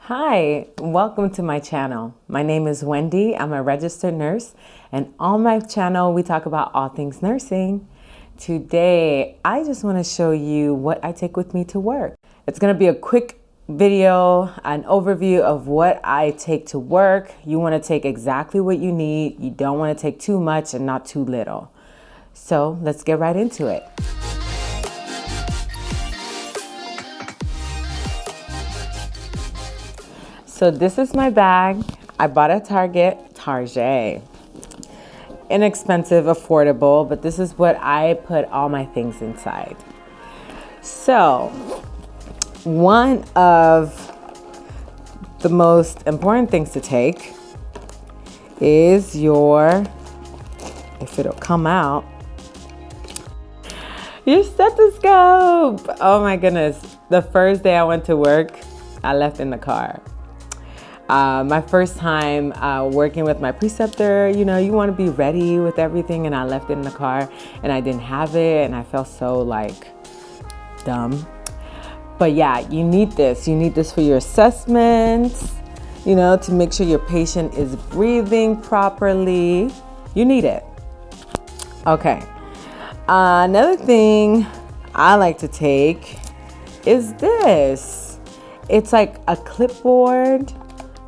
Hi, welcome to my channel. My name is Wendy. I'm a registered nurse, and on my channel we talk about all things nursing. Today, I just want to show you what I take with me to work. It's going to be a quick video, an overview of what I take to work. You want to take exactly what you need. You don't want to take too much and not too little. So let's get right into it. So this is my bag. I bought at Target. Inexpensive, affordable, but this is what I put all my things inside. So one of the most important things to take is if it'll come out, your stethoscope. Oh my goodness. The first day I went to work, I left in the car. My first time working with my preceptor, you want to be ready with everything, and I left it in the car and I didn't have it, and I felt so dumb. But yeah, you need this. You need this for your assessments, to make sure your patient is breathing properly. You need it. Okay. Another thing I like to take is this. It's like a clipboard.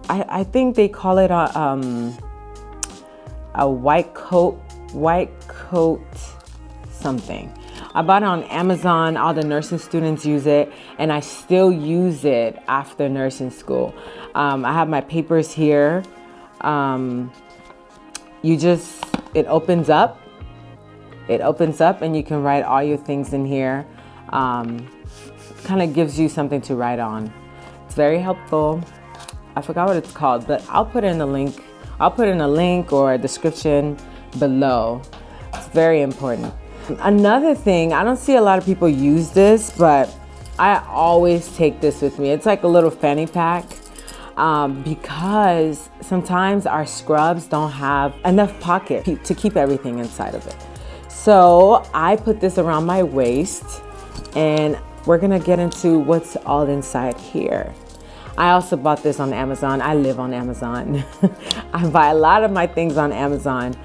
I think they call it a white coat something. I bought it on Amazon. All the nursing students use it, and I still use it after nursing school. I have my papers here. It opens up. It opens up, and you can write all your things in here. Kind of gives you something to write on. It's very helpful. I forgot what it's called, but I'll put in a link. I'll put in a link or a description below. It's very important. Another thing, I don't see a lot of people use this, but I always take this with me. It's like a little fanny pack because sometimes our scrubs don't have enough pocket to keep everything inside of it. So I put this around my waist, and we're gonna get into what's all inside here. I also bought this on Amazon. I live on Amazon. I buy a lot of my things on Amazon,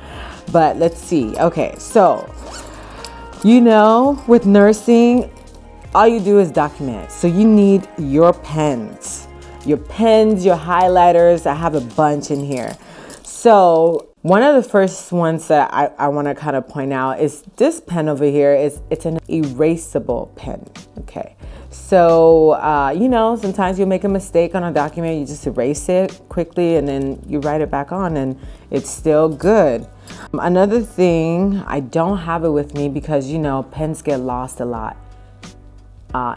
but let's see. Okay, so, with nursing, all you do is document. So you need your pens, your highlighters. I have a bunch in here. So one of the first ones that I want to kind of point out is this pen over here. It's an erasable pen, okay? So, sometimes you'll make a mistake on a document, you just erase it quickly and then you write it back on and it's still good. Another thing, I don't have it with me because, pens get lost a lot.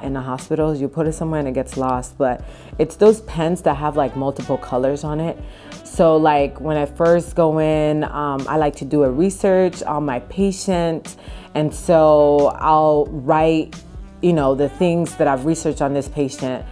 In the hospitals, you put it somewhere and it gets lost, but it's those pens that have multiple colors on it. So when I first go in, I like to do a research on my patient, and so I'll write the things that I've researched on this patient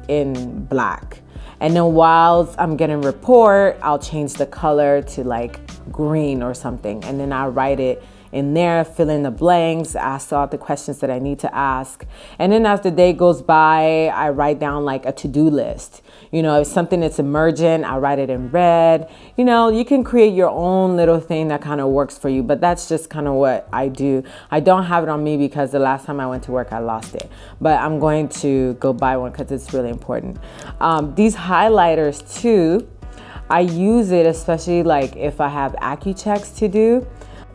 in black. And then while I'm getting report, I'll change the color to green or something, and then I'll write it in there, fill in the blanks, ask all the questions that I need to ask. And then as the day goes by, I write down a to-do list. If something is emergent, I write it in red. You can create your own little thing that kind of works for you, but that's just kind of what I do. I don't have it on me because the last time I went to work, I lost it. But I'm going to go buy one because it's really important. These highlighters too, I use it especially if I have AccuChecks to do.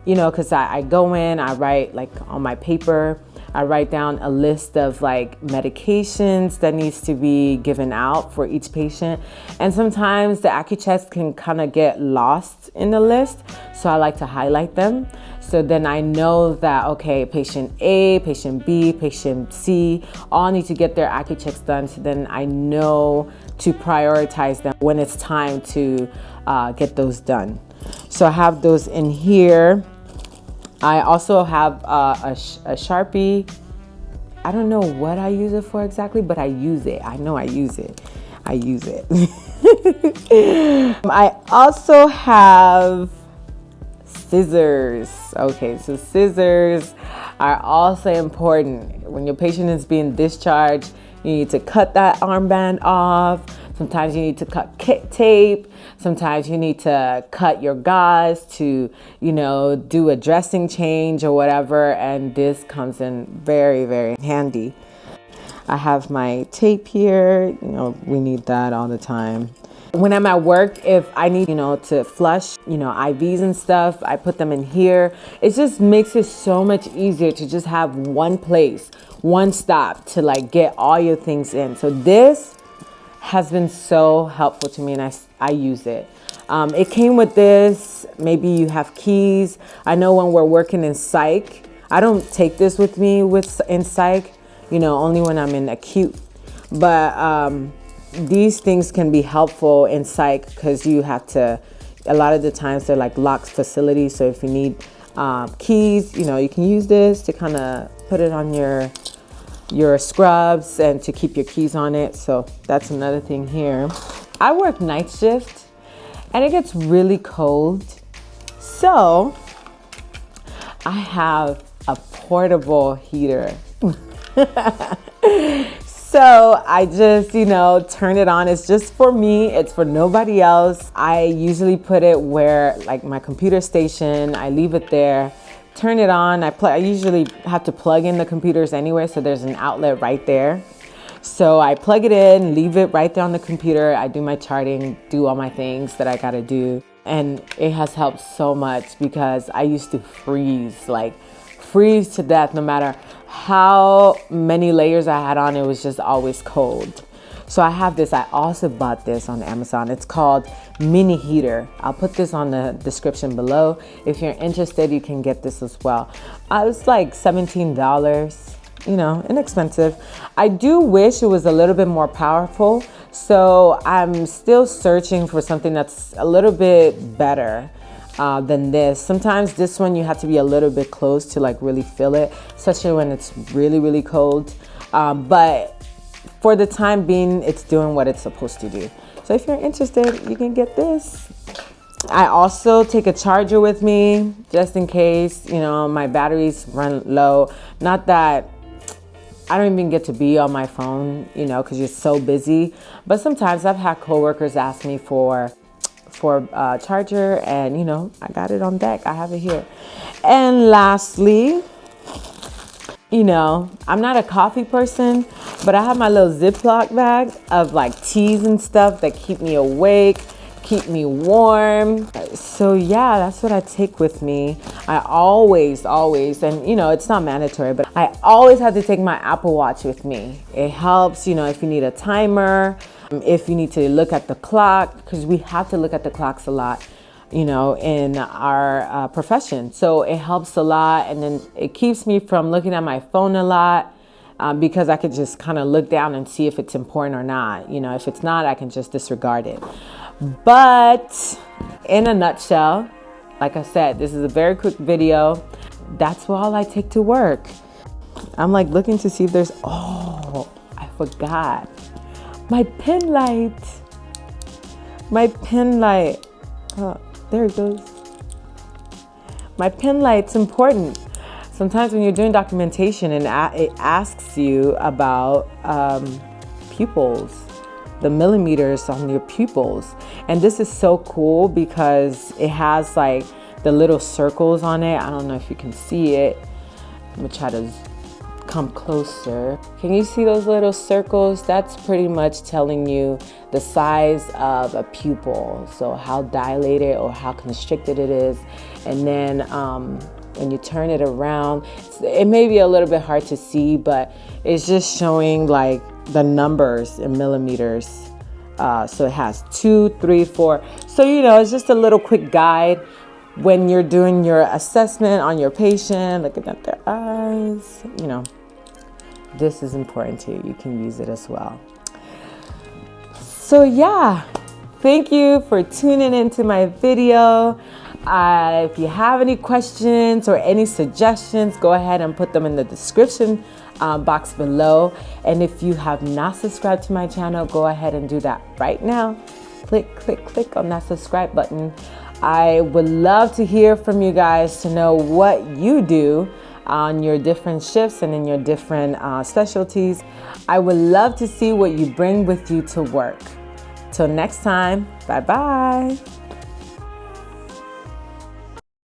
Because I go in, I write on my paper, I write down a list of medications that needs to be given out for each patient. And sometimes the AccuChecks can kind of get lost in the list. So I like to highlight them. So then I know that, okay, patient A, patient B, patient C, all need to get their AccuChecks done. So then I know to prioritize them when it's time to get those done. So I have those in here. I also have a Sharpie. I don't know what I use it for exactly, but I use it. I know I use it. I also have scissors. Okay, so scissors are also important. When your patient is being discharged, you need to cut that armband off. Sometimes you need to cut tape. Sometimes you need to cut your gauze to, you know, do a dressing change or whatever. And this comes in very, very handy. I have my tape here. You know, we need that all the time. When I'm at work, if I need, you know, to flush, you know, IVs and stuff, I put them in here. It just makes it so much easier to just have one place, one stop to like get all your things in. So this has been so helpful to me, and I use it. It came with this. Maybe you have keys. I know when we're working in psych, I don't take this with me in psych, you know, only when I'm in acute. But these things can be helpful in psych because you have to, a lot of the times they're like locked facilities. So if you need keys, you know, you can use this to kind of put it on your scrubs and to keep your keys on it. So that's another thing here. I work night shift and it gets really cold. So I have a portable heater. So I just, you know, turn it on. It's just for me. It's for nobody else. I usually put it where, like my computer station, I leave it there, turn it on. I usually have to plug in the computers anyway, so there's an outlet right there. So I plug it in, leave it right there on the computer. I do my charting, do all my things that I gotta do. And it has helped so much because I used to freeze to death no matter how many layers I had on. It was just always cold. So I have this. I also bought this on Amazon. It's called mini heater. I'll put this on the description below. If you're interested, you can get this as well. It was like $17, you know, inexpensive. I do wish it was a little bit more powerful. So I'm still searching for something that's a little bit better than this. Sometimes this one you have to be a little bit close to like really feel it, especially when it's really, really cold. But for the time being, it's doing what it's supposed to do. So if you're interested, you can get this. I also take a charger with me just in case, you know, my batteries run low. Not that I don't even get to be on my phone, you know, because you're so busy. But sometimes I've had coworkers ask me for a charger, and you know, I got it on deck. I have it here. And lastly, you know, I'm not a coffee person, but I have my little Ziploc bag of like teas and stuff that keep me awake, keep me warm. So yeah, that's what I take with me. I always, and you know, it's not mandatory, but I always have to take my Apple Watch with me. It helps, you know, if you need a timer, if you need to look at the clock, because we have to look at the clocks a lot, you know, in our profession. So it helps a lot. And then it keeps me from looking at my phone a lot because I could just kind of look down and see if it's important or not. You know, if it's not, I can just disregard it. But in a nutshell, like I said, this is a very quick video. That's all I take to work. I'm like looking to see if there's, oh, I forgot. My pen light. Oh, there it goes. My pen light's important. Sometimes when you're doing documentation and it asks you about pupils, the millimeters on your pupils. And this is so cool because it has like the little circles on it. I don't know if you can see it. I'm gonna try to come closer. Can you see those little circles? That's pretty much telling you the size of a pupil. So how dilated or how constricted it is. And then when you turn it around, it may be a little bit hard to see, but it's just showing like the numbers in millimeters. So it has 2, 3, 4. So, you know, it's just a little quick guide when you're doing your assessment on your patient, looking at their eyes, you know, this is important too. You can use it as well. So yeah, thank you for tuning into my video. If you have any questions or any suggestions, go ahead and put them in the description box below. And if you have not subscribed to my channel, go ahead and do that right now. Click on that subscribe button. I would love to hear from you guys to know what you do on your different shifts and in your different specialties. I would love to see what you bring with you to work. Till next time, bye bye.